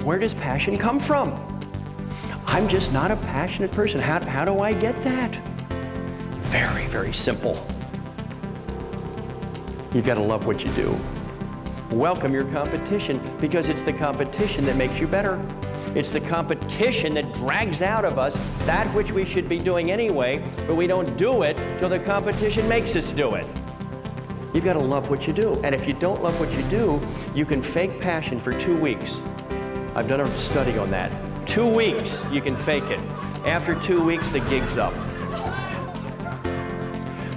Where does passion come from? I'm just not a passionate person. How do I get that? Very, very simple. You've got to love what you do. Welcome your competition, because it's the competition that makes you better. It's the competition that drags out of us that which we should be doing anyway, but we don't do it till the competition makes us do it. You've got to love what you do. And if you don't love what you do, you can fake passion for 2 weeks. I've done a study on that. 2 weeks, you can fake it. After 2 weeks, the gig's up.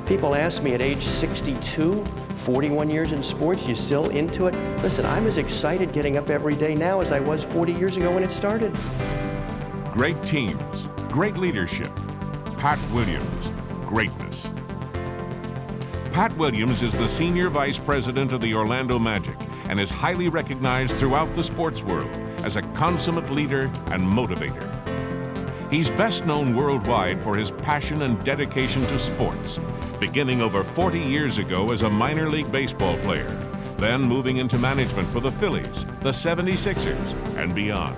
People ask me at age 62, 41 years in sports, you still into it? Listen, I'm as excited getting up every day now as I was 40 years ago when it started. Great teams, great leadership. Pat Williams, greatness. Pat Williams is the Senior Vice President of the Orlando Magic and is highly recognized throughout the sports world as a consummate leader and motivator. He's best known worldwide for his passion and dedication to sports, beginning over 40 years ago as a minor league baseball player, then moving into management for the Phillies, the 76ers, and beyond.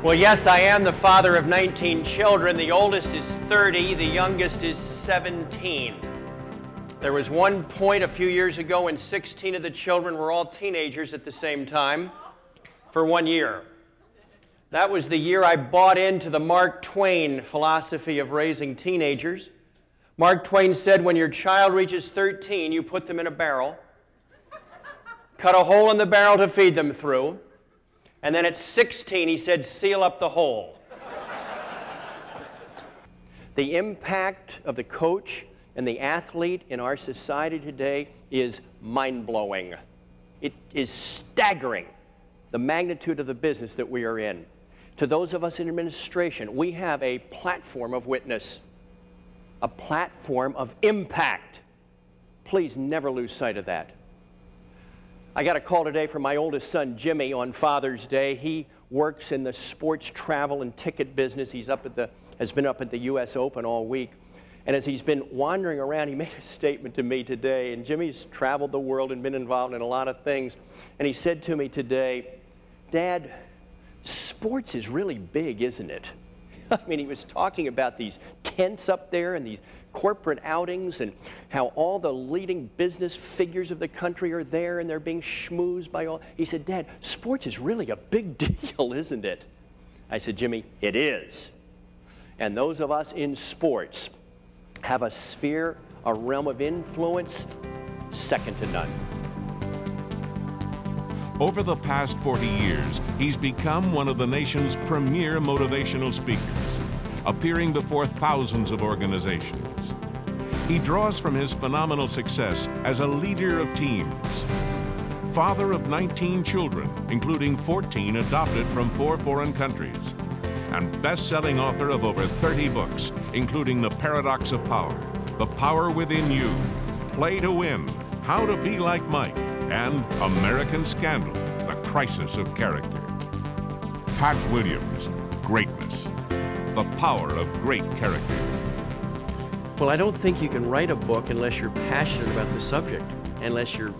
Well, yes, I am the father of 19 children. The oldest is 30, the youngest is 17. There was one point a few years ago when 16 of the children were all teenagers at the same time for 1 year. That was the year I bought into the Mark Twain philosophy of raising teenagers. Mark Twain said, when your child reaches 13, you put them in a barrel, cut a hole in the barrel to feed them through, and then at 16, he said, seal up the hole. The impact of the coach and the athlete in our society today is mind-blowing. It is staggering, the magnitude of the business that we are in. To those of us in administration, we have a platform of witness, a platform of impact. Please never lose sight of that. I got a call today from my oldest son, Jimmy, on Father's Day. He works in the sports travel and ticket business. He's has been up at the U.S. Open all week. And as he's been wandering around, he made a statement to me today. And Jimmy's traveled the world and been involved in a lot of things. And he said to me today, Dad, sports is really big, isn't it? I mean, he was talking about these tents up there and these corporate outings and how all the leading business figures of the country are there and they're being schmoozed by all. He said, Dad, sports is really a big deal, isn't it? I said, Jimmy, it is. And those of us in sports have a sphere, a realm of influence second to none. Over the past 40 years, he's become one of the nation's premier motivational speakers, appearing before thousands of organizations. He draws from his phenomenal success as a leader of teams, father of 19 children, including 14 adopted from 4 foreign countries, and best-selling author of over 30 books, including The Paradox of Power, The Power Within You, Play to Win, How to Be Like Mike, and American Scandal, The Crisis of Character. Pat Williams, greatness, the power of great character. Well, I don't think you can write a book unless you're passionate about the subject, unless you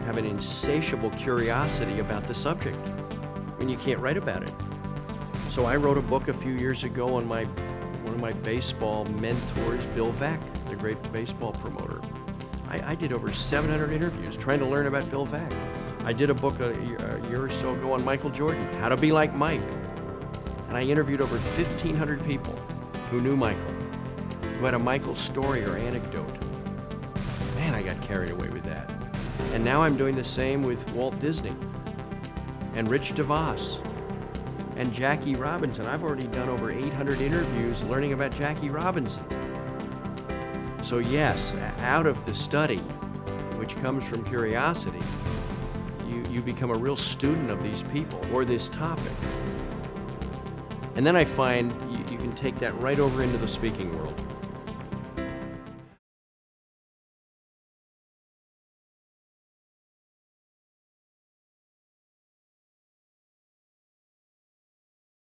have an insatiable curiosity about the subject, and you can't write about it. So I wrote a book a few years ago on one of my baseball mentors, Bill Vack, the great baseball promoter. I did over 700 interviews trying to learn about Bill Vack. I did a book a year or so ago on Michael Jordan, How to Be Like Mike. And I interviewed over 1,500 people who knew Michael, who had a Michael story or anecdote. Man, I got carried away with that. And now I'm doing the same with Walt Disney and Rich DeVos and Jackie Robinson. I've already done over 800 interviews learning about Jackie Robinson. So yes, out of the study, which comes from curiosity, you become a real student of these people or this topic. And then I find you can take that right over into the speaking world.